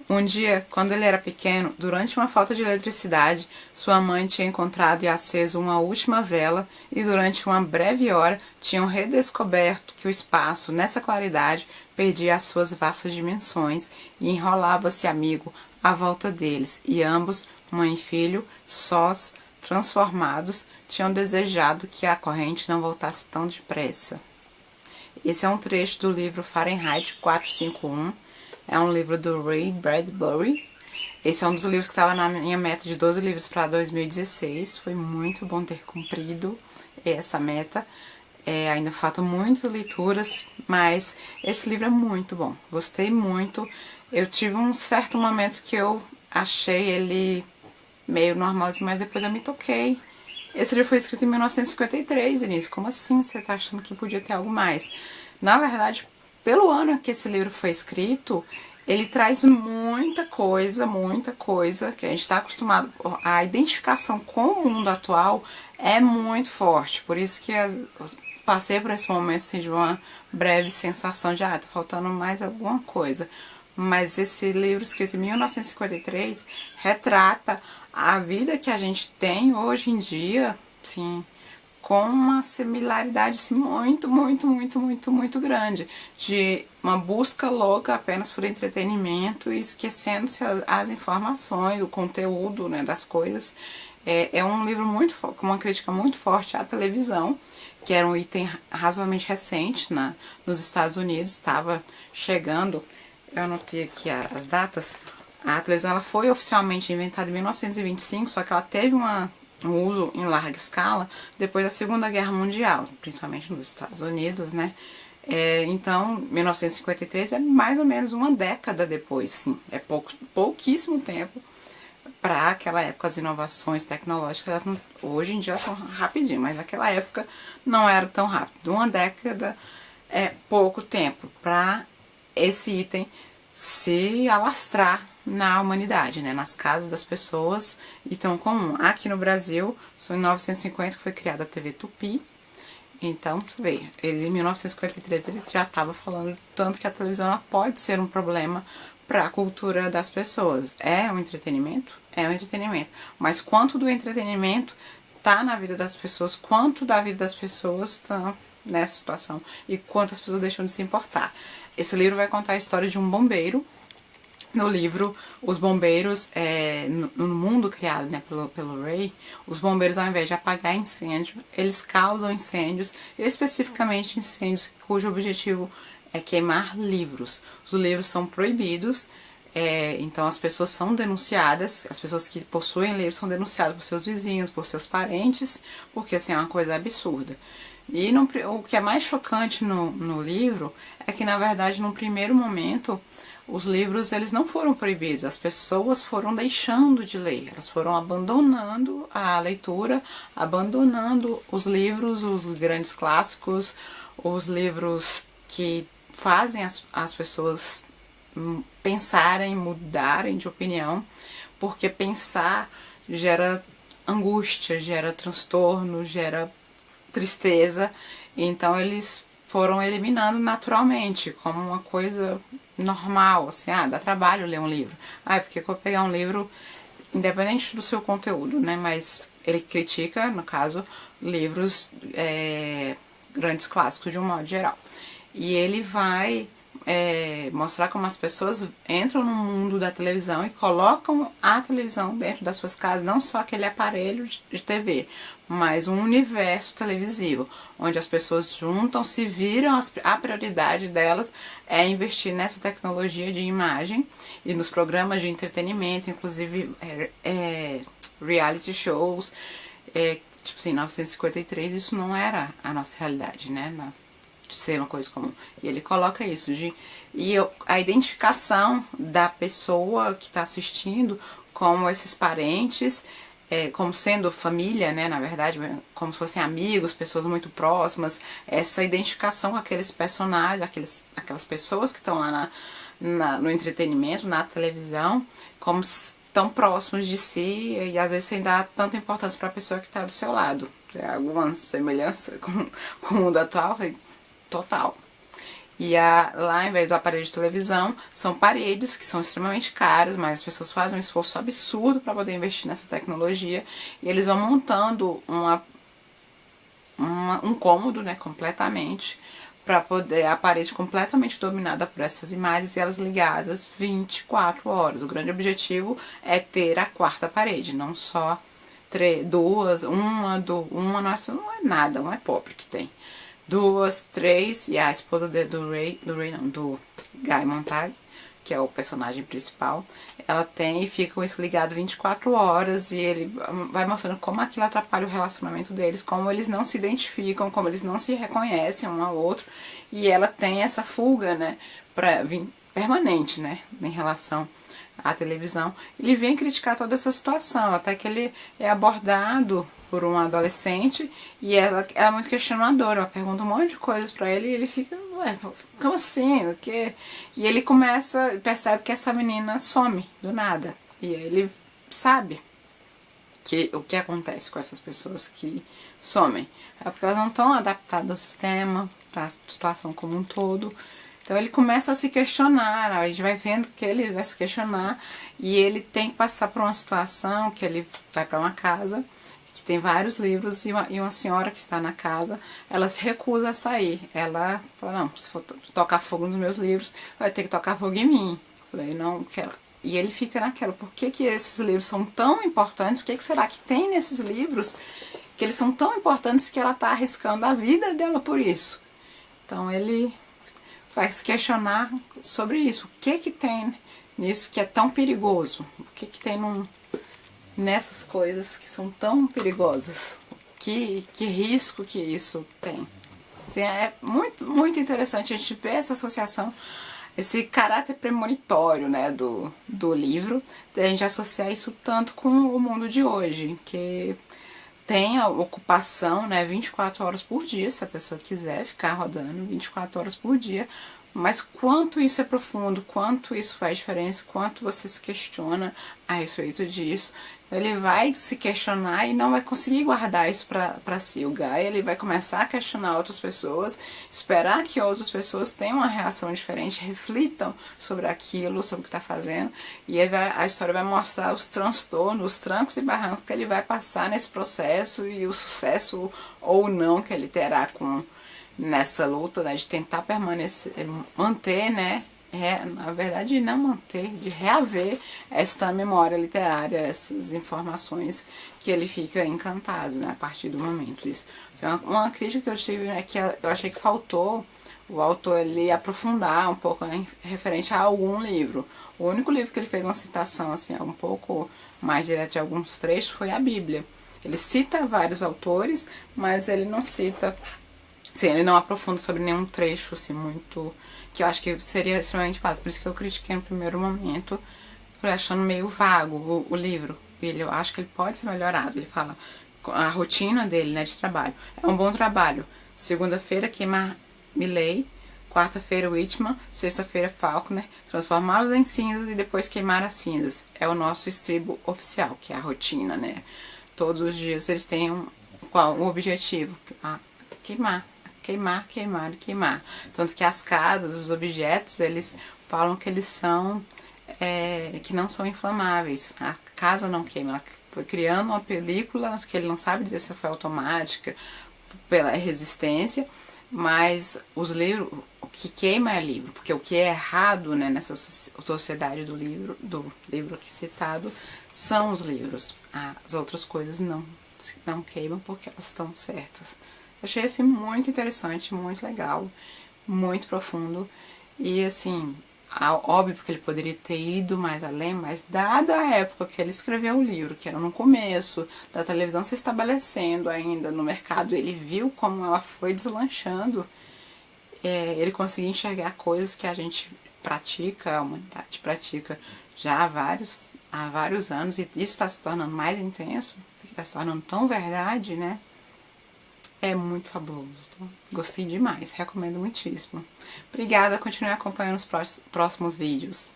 Um dia, quando ele era pequeno, durante uma falta de eletricidade, sua mãe tinha encontrado e aceso uma última vela e durante uma breve hora tinham redescoberto que o espaço, nessa claridade, perdia as suas vastas dimensões e enrolava-se amigo à volta deles, e ambos, mãe e filho, sós, transformados, tinham desejado que a corrente não voltasse tão depressa. Esse é um trecho do livro Fahrenheit 451. É um livro do Ray Bradbury. Esse é um dos livros que estava na minha meta de 12 livros para 2016. Foi muito bom ter cumprido essa meta. Ainda faltam muitas leituras, mas esse livro é muito bom. Gostei muito. Eu tive um certo momento que eu achei ele meio normalzinho, mas depois eu me toquei. Esse livro foi escrito em 1953, Denise. Como assim você tá achando que podia ter algo mais? Na verdade, pelo ano que esse livro foi escrito, ele traz muita coisa que a gente está acostumado. A identificação com o mundo atual é muito forte. Por isso que eu passei por esse momento assim, de uma breve sensação de tá faltando mais alguma coisa. Mas esse livro, escrito em 1953, retrata a vida que a gente tem hoje em dia, assim, com uma similaridade assim, muito grande, de uma busca louca apenas por entretenimento e esquecendo-se as informações, o conteúdo, né, das coisas. É um livro com uma crítica muito forte à televisão, que era um item razoavelmente recente nos Estados Unidos, estava chegando. Eu anotei aqui as datas. A televisão ela foi oficialmente inventada em 1925, só que ela teve um uso em larga escala depois da Segunda Guerra Mundial, principalmente nos Estados Unidos, né? Então, 1953 é mais ou menos uma década depois, assim, é pouquíssimo tempo para aquela época. As inovações tecnológicas, hoje em dia são rapidinho, mas naquela época não era tão rápido. Uma década é pouco tempo para esse item se alastrar na humanidade, né, nas casas das pessoas e tão comum. Aqui no Brasil, em 1950 que foi criada a TV Tupi. Então, você vê, ele em 1953 ele já estava falando tanto que a televisão ela pode ser um problema para a cultura das pessoas. É um entretenimento? É um entretenimento. Mas quanto do entretenimento tá na vida das pessoas, quanto da vida das pessoas está nessa situação e quantas pessoas deixam de se importar. Esse livro vai contar a história de um bombeiro. No livro, os bombeiros, no mundo criado, né, pelo Ray, os bombeiros, ao invés de apagar incêndio, eles causam incêndios, especificamente incêndios cujo objetivo é queimar livros. Os livros são proibidos, então as pessoas são denunciadas, as pessoas que possuem livros são denunciadas por seus vizinhos, por seus parentes, porque assim é uma coisa absurda. E o que é mais chocante no livro é que, na verdade, num primeiro momento, os livros eles não foram proibidos, as pessoas foram deixando de ler, elas foram abandonando a leitura, abandonando os livros, os grandes clássicos, os livros que fazem as pessoas pensarem, mudarem de opinião, porque pensar gera angústia, gera transtorno, gera tristeza, então eles foram eliminando naturalmente, como uma coisa normal, assim, dá trabalho ler um livro. Porque eu vou pegar um livro, independente do seu conteúdo, né, mas ele critica, no caso, livros, grandes clássicos de um modo geral. E ele vai mostrar como as pessoas entram no mundo da televisão e colocam a televisão dentro das suas casas, não só aquele aparelho de TV, mas um universo televisivo, onde as pessoas juntam-se, viram a prioridade delas é investir nessa tecnologia de imagem e nos programas de entretenimento, inclusive reality shows, tipo assim, 1953 isso não era a nossa realidade, né? De ser uma coisa comum. E ele coloca isso, a identificação da pessoa que está assistindo como esses parentes, como sendo família, né, na verdade, como se fossem amigos, pessoas muito próximas, essa identificação com aqueles personagens, aquelas pessoas que estão lá no entretenimento, na televisão, como tão próximos de si, e às vezes sem dar tanta importância para a pessoa que está do seu lado. Tem alguma semelhança com o mundo atual? Total. E lá, em vez do aparelho de televisão, são paredes que são extremamente caras, mas as pessoas fazem um esforço absurdo para poder investir nessa tecnologia. E eles vão montando um cômodo, né, completamente, para poder a parede completamente dominada por essas imagens e elas ligadas 24 horas. O grande objetivo é ter a quarta parede, não só duas, uma não é nada, não é pobre que tem. Duas, três, e a esposa do Guy Montag, que é o personagem principal, ela tem e fica com isso ligado 24 horas e ele vai mostrando como aquilo atrapalha o relacionamento deles, como eles não se identificam, como eles não se reconhecem um ao outro, e ela tem essa fuga, né, permanente, né, em relação à televisão. Ele vem criticar toda essa situação, até que ele é abordado por um adolescente e ela é muito questionadora, ela pergunta um monte de coisas pra ele e ele fica, ué, como assim, o quê? E ele percebe que essa menina some do nada, e ele sabe o que acontece com essas pessoas que somem, é porque elas não estão adaptadas ao sistema, à situação como um todo. Então ele começa a se questionar, a gente vai vendo que ele vai se questionar e ele tem que passar por uma situação que ele vai para uma casa que tem vários livros e uma senhora que está na casa, ela se recusa a sair. Ela fala, não, se for tocar fogo nos meus livros, vai ter que tocar fogo em mim. Eu falei, não quero. E ele fica naquela, por que esses livros são tão importantes? O que será que tem nesses livros que eles são tão importantes que ela está arriscando a vida dela por isso? Então ele vai se questionar sobre isso. O que tem nisso que é tão perigoso? O que tem nessas coisas que são tão perigosas? Que risco que isso tem? Assim, é muito, muito interessante a gente ver essa associação, esse caráter premonitório, né, do livro, a gente associar isso tanto com o mundo de hoje, que tem a ocupação, né, 24 horas por dia, se a pessoa quiser ficar rodando 24 horas por dia, mas quanto isso é profundo, quanto isso faz diferença, quanto você se questiona a respeito disso. Ele vai se questionar e não vai conseguir guardar isso pra si. O Guy, ele vai começar a questionar outras pessoas, esperar que outras pessoas tenham uma reação diferente, reflitam sobre aquilo, sobre o que está fazendo, e a história vai mostrar os transtornos, os trancos e barrancos que ele vai passar nesse processo e o sucesso ou não que ele terá nessa luta, né, de tentar permanecer, manter, né, na verdade não manter, de reaver esta memória literária, essas informações que ele fica encantado, né, a partir do momento. Isso. Uma crítica que eu tive é que eu achei que faltou o autor ele aprofundar um pouco, né, referente a algum livro. O único livro que ele fez uma citação assim, um pouco mais direta de alguns trechos foi a Bíblia. Ele cita vários autores, mas ele não cita, sim, ele não aprofunda sobre nenhum trecho assim, muito, que eu acho que seria extremamente vago. Por isso que eu critiquei no primeiro momento, achando meio vago o livro. Eu acho que ele pode ser melhorado. Ele fala a rotina dele, né, de trabalho. É um bom trabalho. Segunda-feira, queimar Millay. Quarta-feira, Whitman. Sexta-feira, Faulkner. Transformá-los em cinzas e depois queimar as cinzas. É o nosso estribo oficial, que é a rotina, né? Todos os dias eles têm um objetivo. Queimar. Queimar, queimar e queimar. Tanto que as casas, os objetos, eles falam que eles são, que não são inflamáveis. A casa não queima, ela foi criando uma película, que ele não sabe dizer se foi automática, pela resistência, mas os livros, o que queima é livro, porque o que é errado, né, nessa sociedade do livro aqui citado, são os livros. As outras coisas não queimam porque elas estão certas. Achei assim muito interessante, muito legal, muito profundo e assim, óbvio que ele poderia ter ido mais além, mas dada a época que ele escreveu o livro, que era no começo da televisão se estabelecendo ainda no mercado, ele viu como ela foi deslanchando, ele conseguiu enxergar coisas que a gente pratica, a humanidade pratica já há vários anos, e isso está se tornando mais intenso, está se tornando tão verdade, né? É muito fabuloso. Gostei demais, recomendo muitíssimo. Obrigada, continue acompanhando os próximos vídeos.